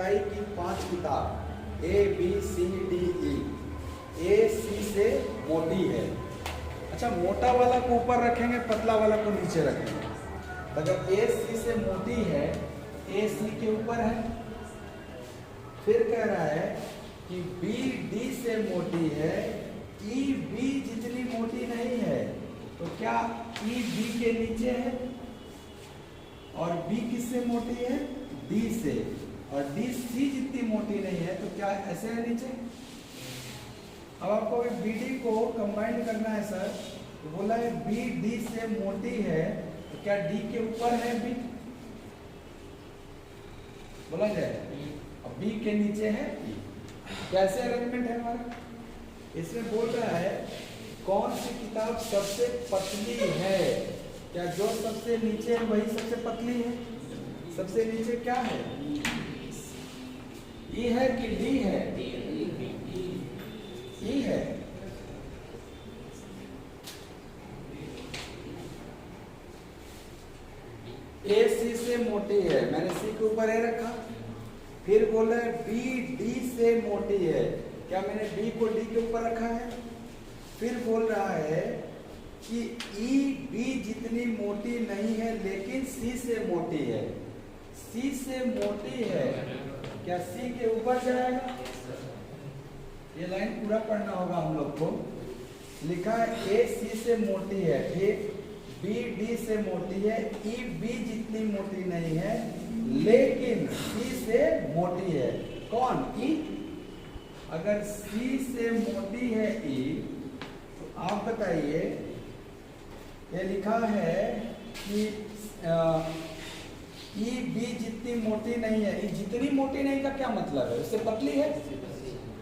मोटाई की 5 किताब A B C D E, ए सी से मोटी है। अच्छा, मोटा वाला को ऊपर रखेंगे, पतला वाला को नीचे रखेंगे। अगर ए सी से मोटी है, ए सी के ऊपर है। फिर कह रहा है कि बी डी से मोटी है, ई बी जितनी मोटी नहीं है, तो क्या ई बी के नीचे है? और बी किससे मोटी है? डी से। और डी सी जितनी मोटी नहीं है, तो क्या ऐसे है नीचे? अब आपको बी डी को कंबाइन करना है सर, तो बोला है बी डी से मोटी है, तो क्या डी के ऊपर है बी? बोला जाए। अब बी के नीचे है ई। कैसे अरेंजमेंट है हमारा? इसमें बोल रहा है कौन सी किताब सबसे पतली है? क्या जो सबसे नीचे है वही सबसे पतली है? सबसे नीचे क्या है? ई है कि डी है? ई है। ए सी से मोटी है, मैंने सी के ऊपर ए रखा। फिर बोला है बी डी से मोटी है, क्या मैंने बी को डी के ऊपर रखा है? फिर बोल रहा है कि ई बी जितनी मोटी नहीं है लेकिन सी से मोटी है। सी से मोटी है, क्या सी के ऊपर जाएगा? ये लाइन पूरा पढ़ना होगा हम लोग को। लिखा है ए सी से मोटी है, ठीक, बी डी से मोटी है, ई बी जितनी मोटी नहीं है लेकिन सी से मोटी है। कौन? ई। अगर सी से मोटी है ई, तो आप बताइए, ये लिखा है कि ई बी जितनी मोटी नहीं है। ई जितनी मोटी नहीं का क्या मतलब है? उससे पतली है।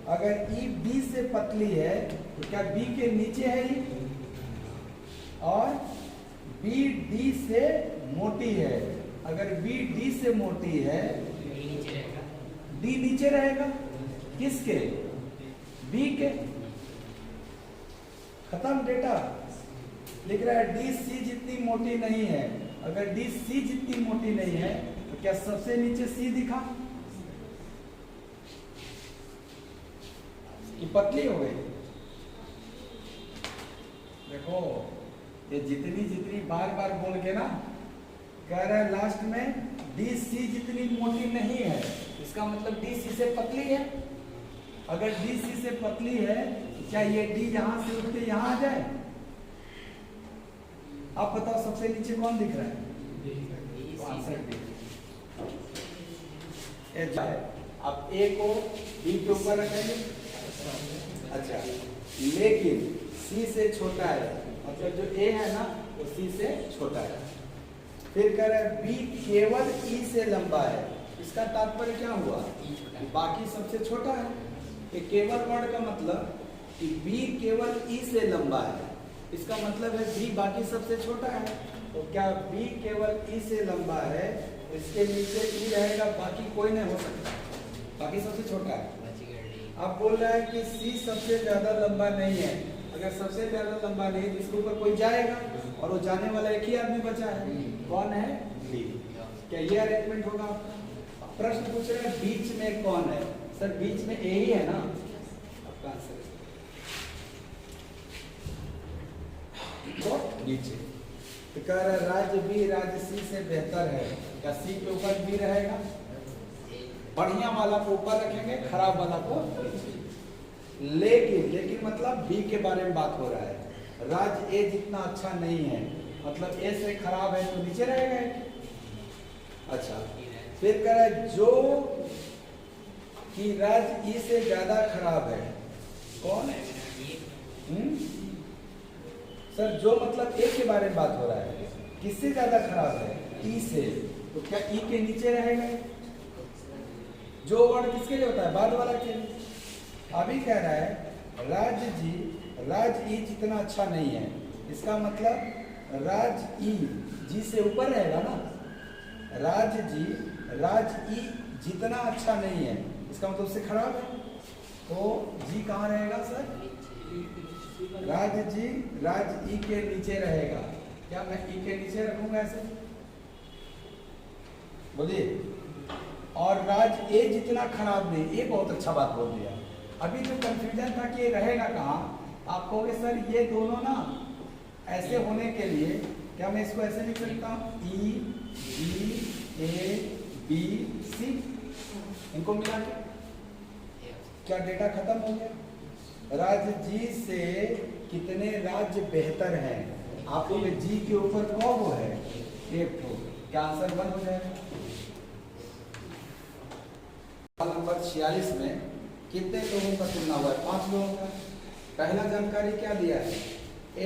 अगर ई बी से पतली है, तो क्या बी के नीचे है ई? और बी डी से मोटी है। अगर बी डी से मोटी है, डी नीचे रहेगा। किसके? बी के। खत्म डेटा। लिख रहा है डी सी जितनी मोटी नहीं है। अगर डी सी जितनी मोटी नहीं है, तो क्या सबसे नीचे सी दिखा? कि पतली हो गई? देखो, ये जितनी जितनी बार बार बोल के ना, कह रहा है लास्ट में डी सी जितनी मोटी नहीं है, इसका मतलब डी सी से पतली है। अगर डी सी से पतली है, तो क्या ये डी यहां से उठ के यहां आ जाए? आप बताओ सबसे नीचे कौन दिख रहा है? तो आंसर डी। आप ए को डी के ऊपर रखेंगे। अच्छा, लेकिन सी से छोटा है, मतलब जो ए है ना वो सी से छोटा है। फिर कह रहा है बी केवल ई से लंबा है। इसका तात्पर्य क्या हुआ? बाकी सबसे छोटा है। ये केवल वर्ड का मतलब कि बी केवल ई से लंबा है, इसका मतलब है बी बाकी सबसे छोटा है। तो क्या बी केवल ई से लंबा है, इसके नीचे ई रहेगा, बाकी कोई नहीं हो सकता, बाकी सबसे छोटा है। अब बोल रहा है कि सी सबसे ज्यादा लंबा नहीं है। अगर सबसे ज्यादा लंबा नहीं है तो इसके ऊपर कोई जाएगा, और वो जाने वाला एक ही आदमी बचा है। कौन है? डी। क्या ये अरेंजमेंट होगा? प्रश्न पूछ रहे हैं बीच में कौन है? सर बीच में ए ही है ना। आपका आंसर नीचे। तो कह रहा है राज्य बी राज्य सी से बेहतर है। क्या सी के ऊपर बी रहेगा? बढ़िया वाला को ऊपर रखेंगे, खराब वाला को नीचे। लेकिन मतलब बी के बारे में बात हो रहा है। राज्य ए जितना अच्छा नहीं है, मतलब ए से खराब है, तो नीचे रहेगा। अच्छा, फिर कह रहा है जो कि राज्य ई से ज्यादा खराब है। कौन है? सर जो मतलब ए के बारे में बात हो रहा है, किससे ज्यादा खराब है? ई से। तो क्या ई के नीचे रहेगा? जो वर्ड किसके लिए होता है? बाद वाला के लिए। अभी कह रहा है राज ई जितना अच्छा नहीं है, इसका मतलब राज ई जी से ऊपर रहेगा ना। राज ई जितना अच्छा नहीं है, इसका मतलब उससे खराब है। तो जी कहाँ रहेगा सर? राज ई के नीचे रहेगा। क्या मैं ई के नीचे रखूंगा ऐसे? बोलिए। और राज ए जितना खराब नहीं। ये बहुत अच्छा बात बोल दिया। अभी जो कंफ्यूजन था कि ये रहेगा कहाँ, आप कहोगे सर ये दोनों ना ऐसे होने के लिए क्या मैं इसको ऐसे लिख सकता हूँ, E B A B C, इनको मिला के क्या डेटा खत्म हो गया? राज्य जी से कितने राज्य बेहतर हैं? आप लोग जी के ऊपर कौन वो है, एक तो क्या आंसर 1 हो जाएगा। सवाल नंबर 46 में कितने लोगों का तुलना हुआ है? 5 लोगों का। पहला जानकारी क्या दिया है,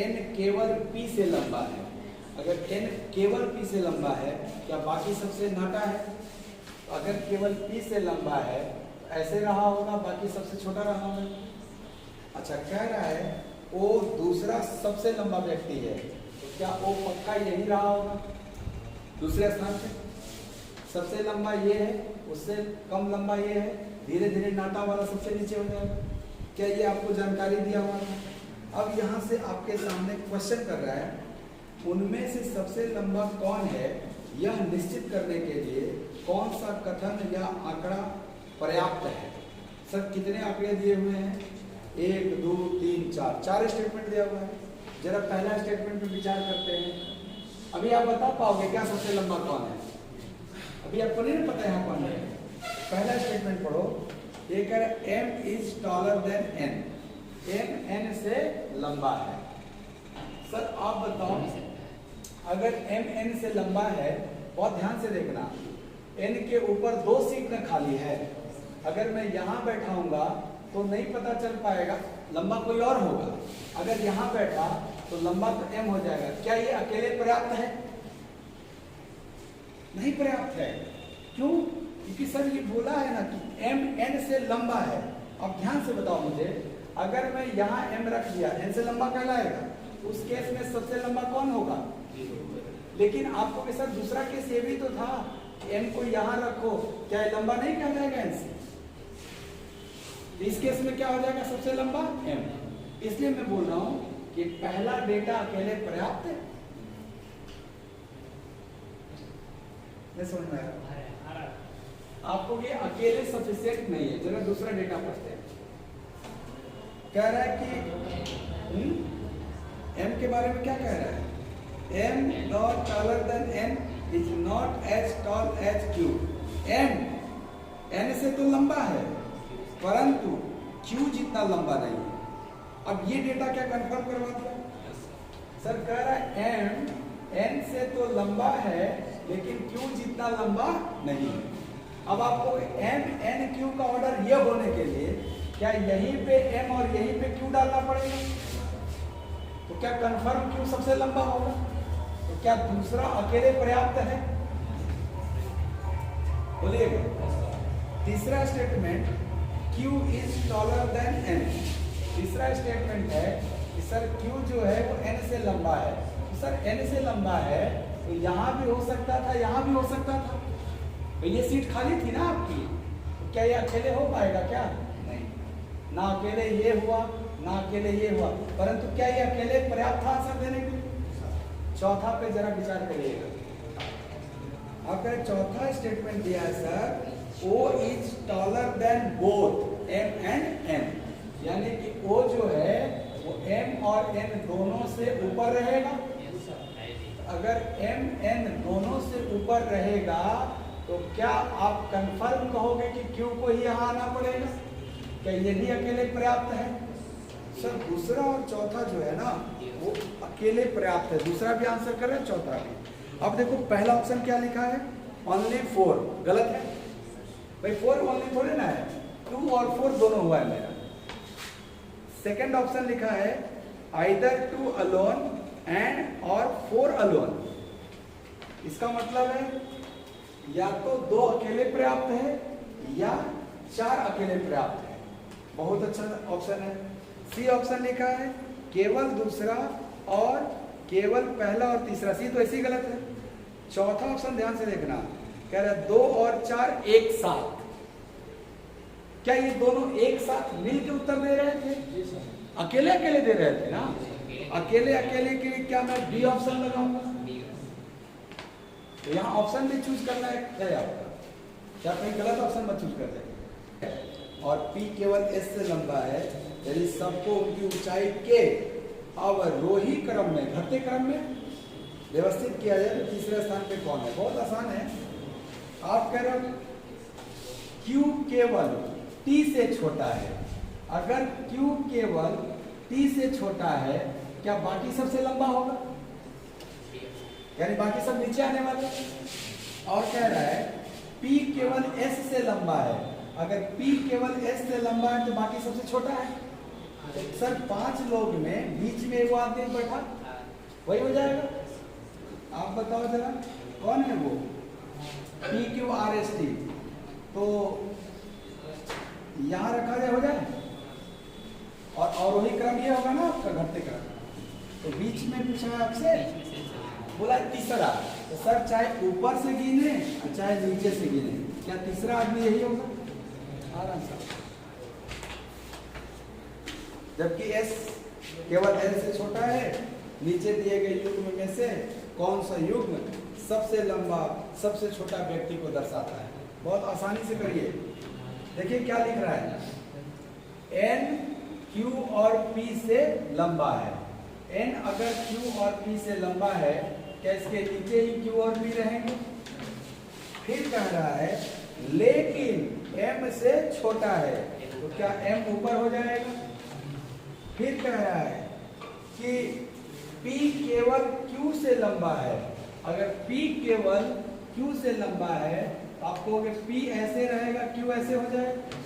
n केवल p से लंबा है। अगर n केवल p से लंबा है, क्या बाकी सबसे नाटा है? तो अगर केवल p से लंबा है तो ऐसे रहा होगा, बाकी सबसे छोटा रहा होगा। अच्छा, कह रहा है ओ दूसरा सबसे लंबा व्यक्ति है, तो क्या ओ पक्का यही रहा होगा दूसरे स्थान पे? सबसे लंबा ये है, उससे कम लंबा ये है, धीरे धीरे नाटा वाला सबसे नीचे हो जाएगा। क्या ये आपको जानकारी दिया हुआ था? अब यहाँ से आपके सामने क्वेश्चन कर रहा है, उनमें से सबसे लंबा कौन है, यह निश्चित करने के लिए कौन सा कथन या आंकड़ा पर्याप्त है। सर कितने आंकड़े दिए हुए हैं? 1 2 3 4, 4 स्टेटमेंट दिया हुआ है। जरा पहला स्टेटमेंट पे विचार करते हैं। अभी आप बता पाओगे क्या सबसे लंबा कौन है? अभी आपको नहीं पता यहाँ कौन है। पहला स्टेटमेंट पढ़ो, ये कह रहा है m is taller than n, m n से लंबा है। सर आप बताओ, अगर m n से लंबा है, बहुत ध्यान से देखना, n के ऊपर 2 सीट में खाली है। अगर मैं यहाँ बैठाऊंगा तो नहीं पता चल पाएगा, लंबा कोई और होगा। अगर यहाँ बैठा तो लंबा तो m हो जाएगा। क्या ये अकेले पर्याप्त है? नहीं पर्याप्त है। क्यों? क्योंकि सर ये बोला है ना कि m n से लंबा है। अब ध्यान से बताओ मुझे, अगर मैं यहाँ m रख दिया, n से लंबा कहलाएगा, उस केस में सबसे लंबा कौन होगा? लेकिन आपको के साथ दूसरा केस ये भी तो था, m को यहाँ रखो, क्या लंबा नहीं कहलाएगा n से? इस केस में क्या हो जाएगा सबसे लंबा? m। इसलिए मैं बोल रहा हूं कि पहला डेटा अकेले पर्याप्त है। मैं समझ में आ रहा, आपको ये अकेले सफिशिएंट नहीं है। जरा दूसरा डेटा पढ़ते हैं। कह रहा है कि m के बारे में क्या कह रहा है, m not taller than n is not as tall as q। m n से तो लंबा है, परंतु q जितना लंबा नहीं है। अब ये डेटा क्या कंफर्म करवा दिया? सर कह रहा है m n से तो लंबा है, लेकिन q जितना लंबा नहीं है। अब आपको m n q का ऑर्डर ये होने के लिए क्या यहीं पे m और यहीं पे q डालना पड़ेगा? तो क्या कंफर्म q सबसे लंबा होगा? तो क्या दूसरा अकेले पर्याप्त है? बोलिएगा। तीसरा statement q is taller than n। तीसरा स्टेटमेंट है कि सर q जो है वो n से लंबा है। तो सर n से लंबा है तो यहाँ भी हो सकता था, यहाँ भी हो सकता था। तो ये सीट खाली थी ना आपकी, तो क्या ये अकेले हो पाएगा? क्या नहीं, ना अकेले ये हुआ, ना अकेले ये हुआ, परंतु क्या ये अकेले पर्याप्त था आंसर देने के लिए? चौथा पे जरा विचार करिएगा। आपका चौथा स्टेटमेंट दिया है sir, O is taller than both m and n, यानी कि O जो है वो m और n दोनों से ऊपर रहेगा। अगर m n दोनों से ऊपर रहेगा तो क्या आप कंफर्म कहोगे कि q को ही यहाँ आना पड़ेगा? क्या ये भी अकेले पर्याप्त है? सर दूसरा और चौथा जो है ना वो अकेले पर्याप्त है। दूसरा भी आंसर कर रहे हैं, चौथा भी। अब देखो पहला ऑप्शन क्या लिखा है, ओनली 4, गलत है भाई। 4 ओनली थोड़े ना है, 2 और 4 दोनों हुआ है मेरा। सेकंड ऑप्शन लिखा है आइदर 2 अलोन एंड और 4 अलोन। इसका मतलब है या तो 2 अकेले पर्याप्त है या 4 अकेले पर्याप्त है। बहुत अच्छा ऑप्शन है। सी ऑप्शन लिखा है केवल दूसरा और केवल पहला और तीसरा। सी तो ऐसे ही गलत है। चौथा ऑप्शन ध्यान से देखना, कह रहा है 2 और 4 एक साथ। क्या ये दोनों एक साथ मिलकर उत्तर दे रहे थे? अकेले अकेले दे रहे थे ना। अकेले अकेले के लिए क्या मैं बी ऑप्शन लगाऊंगा? तो यहाँ ऑप्शन भी चूज करना है क्या आपका? क्या कहीं गलत ऑप्शन मत चूज कर दे। और P केवल S से लंबा है, यदि सबको उनकी ऊंचाई के अवरोही क्रम में, घटते क्रम में व्यवस्थित किया जाए तो तीसरे स्थान पे कौन है? बहुत आसान है। आप कह रहे हो Q केवल T से छोटा है। अगर Q केवल T से छोटा है, क्या बाकी सबसे लंबा होगा? यानी बाकी सब नीचे आने वाले। और कह रहा है P केवल S से लंबा है। अगर P केवल S से लंबा है तो बाकी सबसे छोटा है। तो सर 5 लोग में बीच में वो आदमी बैठा, वही हो जाएगा। आप बताओ जरा कौन है वो? PQRST। तो यहां रखा जाए, हो जाए। और वही क्रम ये होगा ना आपका, घटते क्रम। तो बीच में पूछा आपसे, बोला तीसरा। तो सर चाहे ऊपर से गिने चाहे नीचे से गिने, क्या तीसरा आदमी यही होगा? आराम से। जबकि S केवल L से छोटा है। नीचे दिए गए युग्म में से कौन सा युग्म सबसे लंबा, सबसे छोटा व्यक्ति को दर्शाता है? बहुत आसानी से करिए। देखिए क्या लिख रहा है, N Q और P से लंबा है। N अगर Q और P से लंबा है, क्या इसके नीचे ही Q और P रहेंगे? फिर कह रहा है लेकिन M से छोटा है, तो क्या M ऊपर हो जाएगा? फिर कह रहा है कि P केवल Q से लंबा है। अगर P केवल Q से लंबा है, तो आपको अगर P ऐसे रहेगा, Q ऐसे हो जाएगा।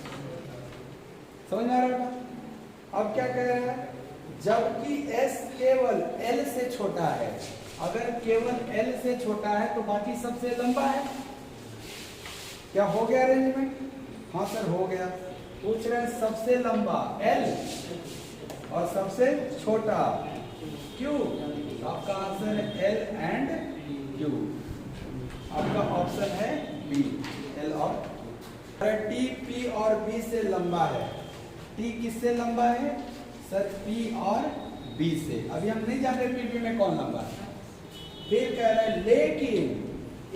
समझ में आ रहा है? अब क्या कह रहा है, जबकि S केवल L से छोटा है। अगर केवल L से छोटा है तो बाकी सबसे लंबा है। क्या हो गया अरेंजमेंट? हाँ सर हो गया। पूछ रहे हैं सबसे लंबा L और सबसे छोटा Q। आपका आंसर है L एंड Q। आपका ऑप्शन है B, L और T P और B से लंबा है। T किससे लंबा है? सर P और B से। अभी हम नहीं जानते P B में कौन लंबा है। फिर कह रहा है लेकिन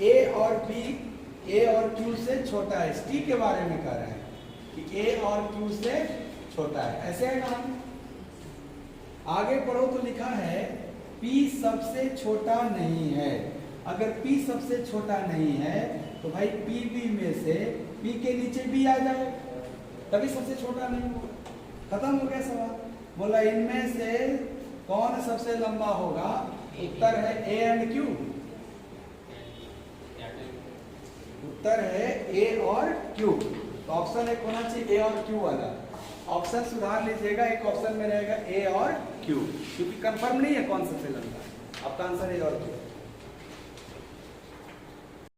A और B A और Q से छोटा है। T के बारे में कह रहा है कि A और Q से छोटा है। ऐसे है ना? आगे पढ़ो तो लिखा है P सबसे छोटा नहीं है। अगर P सबसे छोटा नहीं है तो भाई PB में से P के नीचे B आ जाए, तभी सबसे छोटा नहीं होगा। खत्म हो गया सवाल। बोला इनमें से कौन सबसे लंबा होगा? उत्तर है A एंड Q। उत्तर है A और Q। तो ऑप्शन एक होना चाहिए A और Q वाला। ऑप्शन सुधार लीजिएगा, एक ऑप्शन में रहेगा A और Q, क्योंकि कंफर्म नहीं है कौन सबसे लंबा। आपका आंसर A और Q।